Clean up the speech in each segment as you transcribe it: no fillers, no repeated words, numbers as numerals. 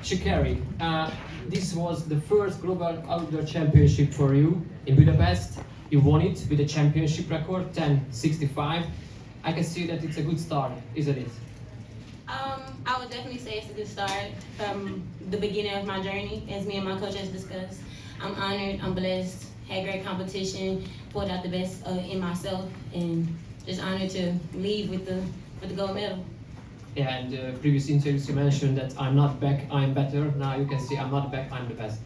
Sha'Carri, this was the first global outdoor championship for you in Budapest. You won it with a championship record, 10:65. I can see that it's a good start, isn't it? I would definitely say it's a good start from the beginning of my journey, as me and my coach has discussed. I'm honored, I'm blessed, had great competition, pulled out the best in myself, and just honored to leave with the gold medal. Yeah, and previous interviews you mentioned that I'm not back, I'm better. Now you can see I'm not back, I'm the best.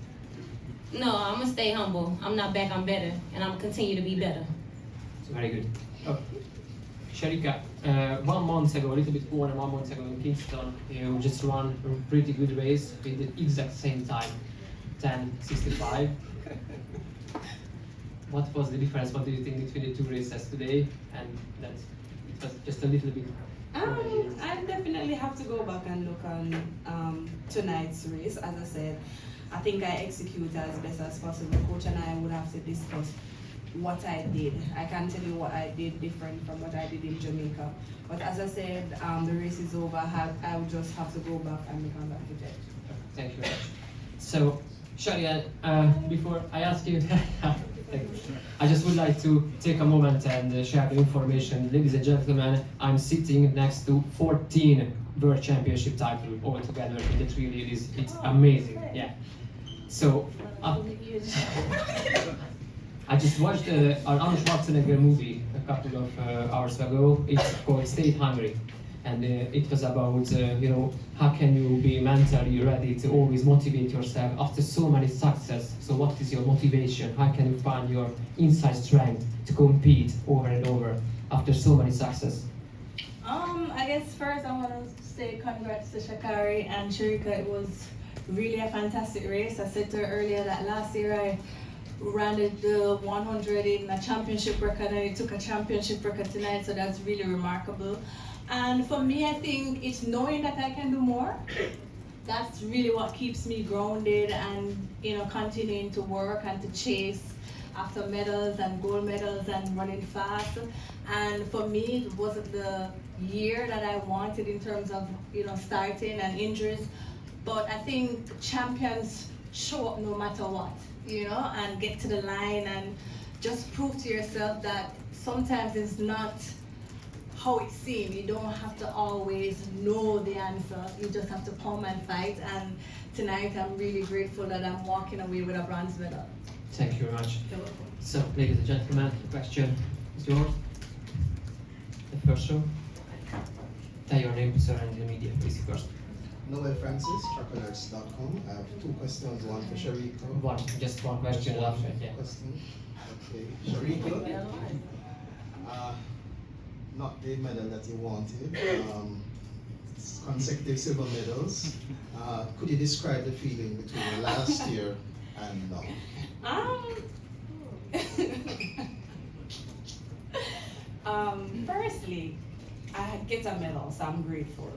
No, I'm gonna stay humble. I'm not back, I'm better, and I'm gonna continue to be better. So very good. Oh. Shericka, 1 month ago, a little bit more than 1 month ago in Kingston, you just won a pretty good race with the exact same time, 10:65. What was the difference? What do you think between the two races today? And that it was just a little bit. I definitely have to go back and look on tonight's race. As I said, I think I executed as best as possible. Coach and I would have to discuss what I did. I can't tell you what I did different from what I did in Jamaica. But as I said, the race is over. I would just have to go back and become back to judge. Thank you very much. So, Shelly-Ann, before I ask you, I just would like to take a moment and share the information. Ladies and gentlemen, I'm sitting next to 14 World Championship titles all together in the 3 ladies. It's amazing, yeah. So, I just watched an Arnold Schwarzenegger movie a couple of hours ago. It's called Hungary, and it was about how can you be mentally ready to always motivate yourself after so many success. So what is your motivation? How can you find your inside strength to compete over and over after so many success? I guess first I want to say congrats to Sha'Carri and Shericka. It was really a fantastic race. I said to her earlier that last year I ran the 100 in a championship record, and it took a championship record tonight, so that's really remarkable. And for me, I think it's knowing that I can do more. That's really what keeps me grounded and continuing to work and to chase after medals and gold medals and running fast. And for me, it wasn't the year that I wanted in terms of starting and injuries, but I think champions show up no matter what. And get to the line and just prove to yourself that sometimes it's not how it seems. You don't have to always know the answer. You just have to come and fight. And tonight I'm really grateful that I'm walking away with a bronze medal. Thank you very much. So, ladies and gentlemen, the question is yours. The first row. Tell your name, sir, and the media, please, first. Noel Francis, trackalerts.com. I have 2 questions, one for Shericka. Just one question after, yeah. Question. Okay, Shericka. Not the medal that you wanted. Consecutive silver medals. Could you describe the feeling between last year and now? Firstly, I get a medal, so I'm grateful.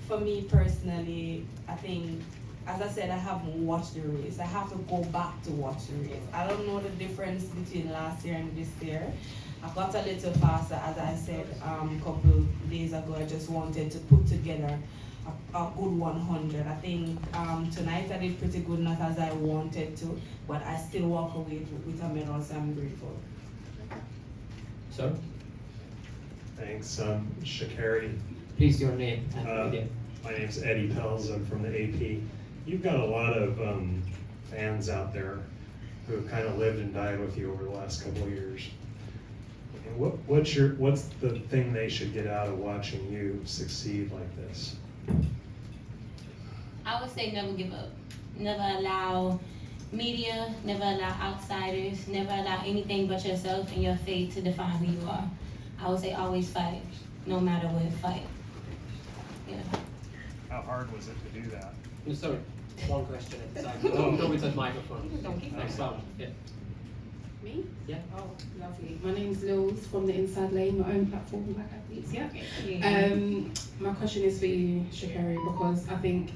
For me personally, I think, as I said, I haven't watched the race. I have to go back to watch the race. I don't know the difference between last year and this year. I got a little faster, as I said a couple days ago. I just wanted to put together a good 100. I think tonight I did pretty good, not as I wanted to, but I still walk away with a medal, so I'm grateful. Sir? Thanks, Sha'Carri. Please, your name and media. My name's Eddie Pells. I'm from the AP. You've got a lot of fans out there who have kind of lived and died with you over the last couple of years. And what's the thing they should get out of watching you succeed like this? I would say never give up. Never allow media, never allow outsiders, never allow anything but yourself and your faith to define who you are. I would say always fight, no matter what, fight. Yeah. How hard was it to do that? No, sorry, one question at a time. Go with that microphone. Next round. Yeah. Me? Yeah. Oh, lovely. My name's Lils from the Inside Lane, my own platform, Black Athletes, yeah. My question is for you, Sha'Carri, because I think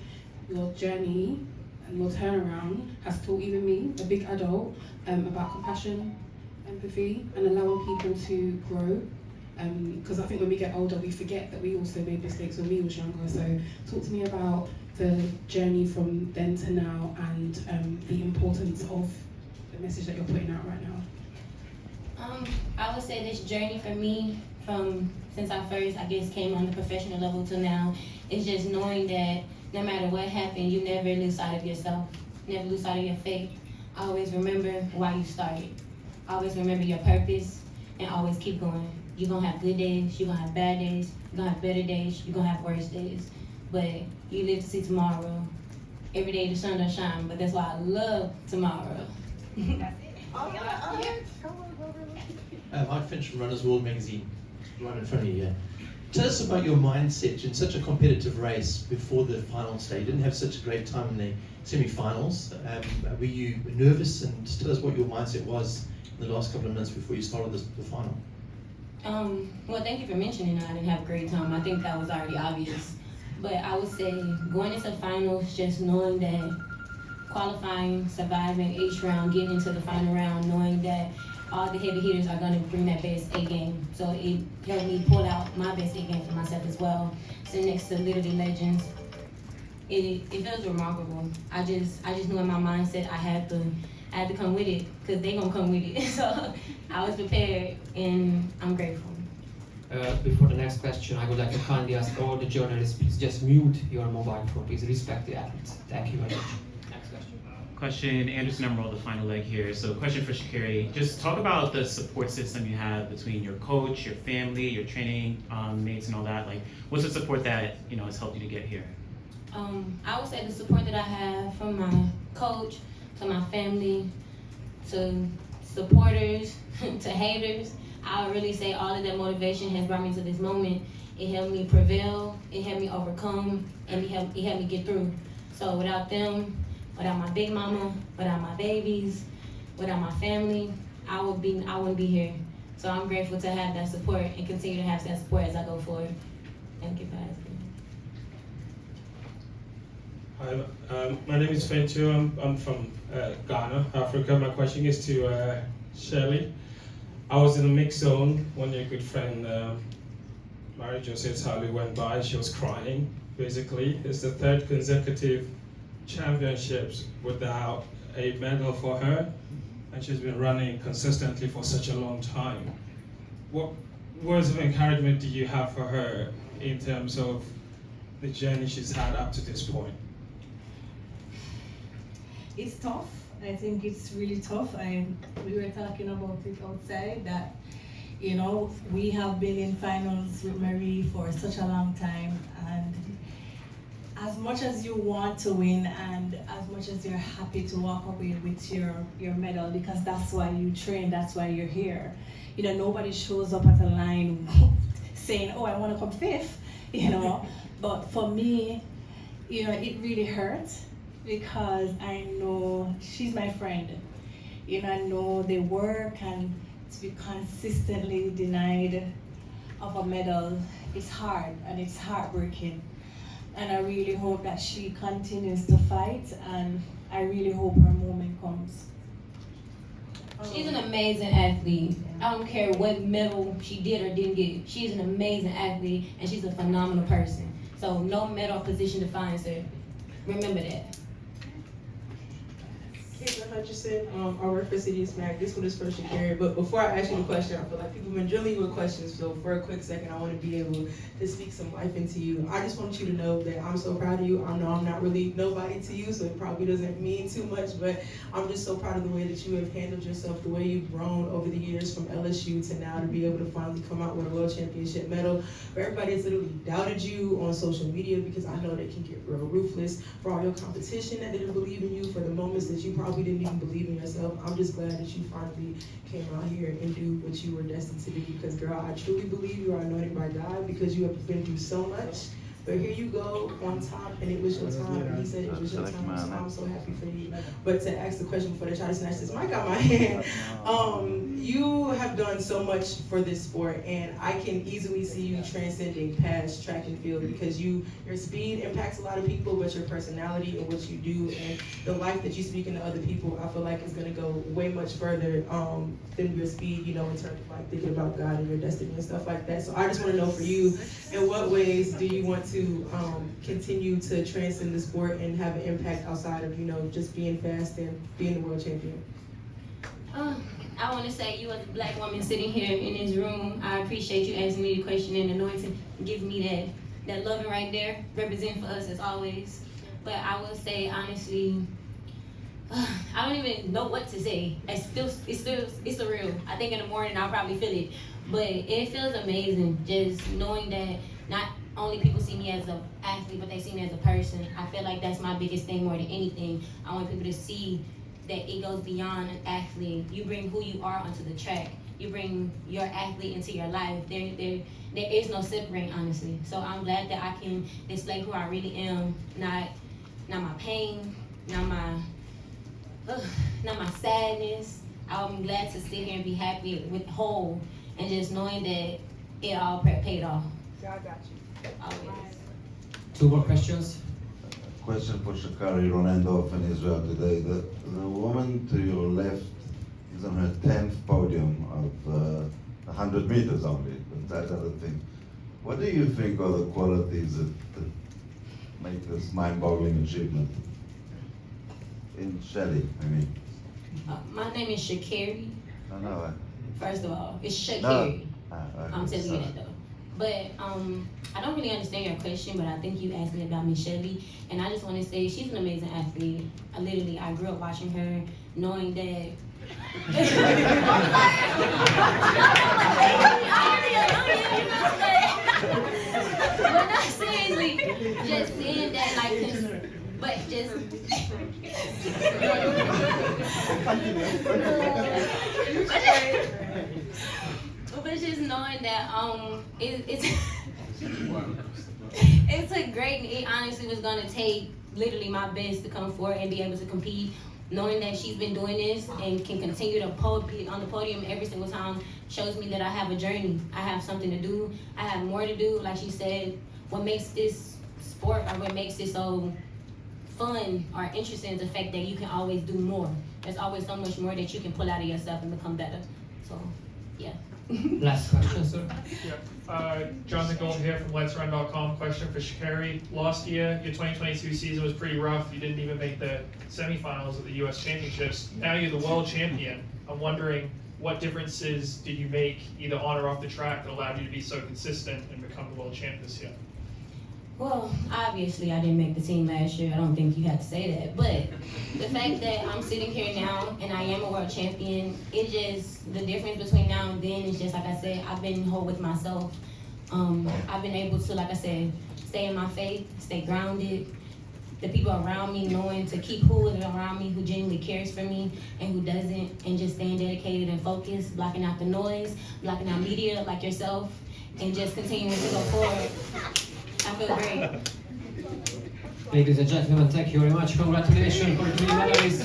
your journey and your turnaround has taught even me, a big adult, about compassion, empathy, and allowing people to grow. Because I think when we get older, we forget that we also made mistakes when we was younger. So talk to me about the journey from then to now and the importance of the message that you're putting out right now? I would say this journey for me, from since I first, I guess, came on the professional level to now, is just knowing that no matter what happened, you never lose sight of yourself, never lose sight of your faith. Always remember why you started. Always remember your purpose, and always keep going. You're gonna have good days, you're gonna have bad days, you're gonna have better days, you're gonna have worse days. But you live to see tomorrow. Every day the sun don't shine, but that's why I love tomorrow. Mike Finch from Runners World Magazine, right in front of you here. Tell us about your mindset in such a competitive race before the final stage. You didn't have such a great time in the semi-finals. Were you nervous? And just tell us what your mindset was in the last couple of minutes before you started the final. Well, thank you for mentioning I didn't have a great time. I think that was already obvious. But I would say going into finals, just knowing that qualifying, surviving each round, getting into the final round, knowing that all the heavy hitters are going to bring that best A game. So it helped me pull out my best A game for myself as well. Sitting next to literally legends, it feels remarkable. I just knew in my mindset I had to come with it, because they gonna come with it. So I was prepared, and I'm grateful. Before the next question, I would like to kindly ask all the journalists, please just mute your mobile phone. Please respect the athletes. Thank you very much. Next question. Question, Anderson Emerald, the final leg here. So question for Sha'Carri. Just talk about the support system you have between your coach, your family, your training mates and all that. Like, what's the support that, has helped you to get here? I would say the support that I have from my coach, to my family, to supporters, to haters. I would really say all of that motivation has brought me to this moment. It helped me prevail, it helped me overcome, and it helped me get through. So without them, without my big mama, without my babies, without my family, I wouldn't be here. So I'm grateful to have that support and continue to have that support as I go forward. Thank you for asking. Hi, my name is Fentu. I'm from Ghana, Africa. My question is to Shelly. I was in a mixed zone when your good friend Mary Joseph Tali went by. She was crying, basically. It's the third consecutive championships without a medal for her, and she's been running consistently for such a long time. What words of encouragement do you have for her in terms of the journey she's had up to this point? It's tough. I think it's really tough. We were talking about it outside that, we have been in finals with Marie for such a long time, and as much as you want to win and as much as you're happy to walk away with your medal, because that's why you train, that's why you're here. Nobody shows up at a line saying, oh, I want to come fifth, But for me, it really hurts, because I know she's my friend. I know the work, and to be consistently denied of a medal, it's hard and it's heartbreaking. And I really hope that she continues to fight, and I really hope her moment comes. She's an amazing athlete. I don't care what medal she did or didn't get. She's an amazing athlete, and she's a phenomenal person. So no medal position defines her. Remember that. Richardson, I work for City Smack. This one is for Sha'Carri. But before I ask you the question, I feel like people have been drilling you with questions. So for a quick second, I want to be able to speak some life into you. I just want you to know that I'm so proud of you. I know I'm not really nobody to you, so it probably doesn't mean too much, but I'm just so proud of the way that you have handled yourself, the way you've grown over the years from LSU to now to be able to finally come out with a world championship medal. For everybody that's literally doubted you on social media, because I know they can get real ruthless, for all your competition that didn't believe in you, for the moments that you probably didn't even believe in yourself. I'm just glad that you finally came out here and do what you were destined to do, because girl, I truly believe you are anointed by God, because you have been through so much. But here you go on top, and it was your time, and he said it was your time, so I'm so happy for you. But to ask the question before they try to snatch this mic out my hand, you have done so much for this sport, and I can easily see you transcending past track and field, because your speed impacts a lot of people, but your personality and what you do and the life that you speak into other people, I feel like is going to go way much further than your speed, in terms of like thinking about God and your destiny and stuff like that. So I just want to know for you, in what ways do you want to to continue to transcend the sport and have an impact outside of, just being fast and being the world champion? I want to say, you as a black woman sitting here in this room, I appreciate you asking me the question and anointing, giving me that loving right there, representing for us as always. But I will say, honestly, I don't even know what to say. It's surreal. I think in the morning I'll probably feel it. But it feels amazing just knowing that not only people see me as an athlete, but they see me as a person. I feel like that's my biggest thing more than anything. I want people to see that it goes beyond an athlete. You bring who you are onto the track. You bring your athlete into your life. There is no separating, honestly. So I'm glad that I can display who I really am, not my pain, not my sadness. I'm glad to sit here and be happy with whole, and just knowing that it all paid off. God got you. Always. 2 more questions. Question for Sha'Carri, Ronaldo in Israel today. The woman to your left is on her 10th podium of 100 meters only, but that other thing. What do you think are the qualities that make this mind-boggling achievement? In Shelly, I mean. My name is Sha'Carri. No. First of all, it's Sha'Carri. No. I'm telling you that though. But I don't really understand your question, but I think you asked me about Miss Shelly, and I just want to say she's an amazing athlete. I grew up watching her, knowing that. But not seriously, just seeing that, but just. But just knowing that it took great. It honestly was gonna take literally my best to come forward and be able to compete. Knowing that she's been doing this and can continue to be on the podium every single time shows me that I have a journey. I have something to do. I have more to do. Like she said, what makes this sport or what makes it so fun or interesting is the fact that you can always do more. There's always so much more that you can pull out of yourself and become better. So, yeah. Last question, sir. Yeah. Jonathan Gold here from Let'sRun.com. Question for Sha'Carri. Last year, your 2022 season was pretty rough. You didn't even make the semifinals of the U.S. Championships. Now you're the world champion. I'm wondering, what differences did you make either on or off the track that allowed you to be so consistent and become the world champ this year? Well, obviously I didn't make the team last year. I don't think you had to say that. But the fact that I'm sitting here now and I am a world champion, it just, the difference between now and then is just, like I said, I've been whole with myself. I've been able to, like I said, stay in my faith, stay grounded. The people around me knowing to keep who is around me, who genuinely cares for me and who doesn't, and just staying dedicated and focused, blocking out the noise, blocking out media like yourself, and just continuing to go forward. I feel great. Ladies and gentlemen, thank you very much. Congratulations for the medalists.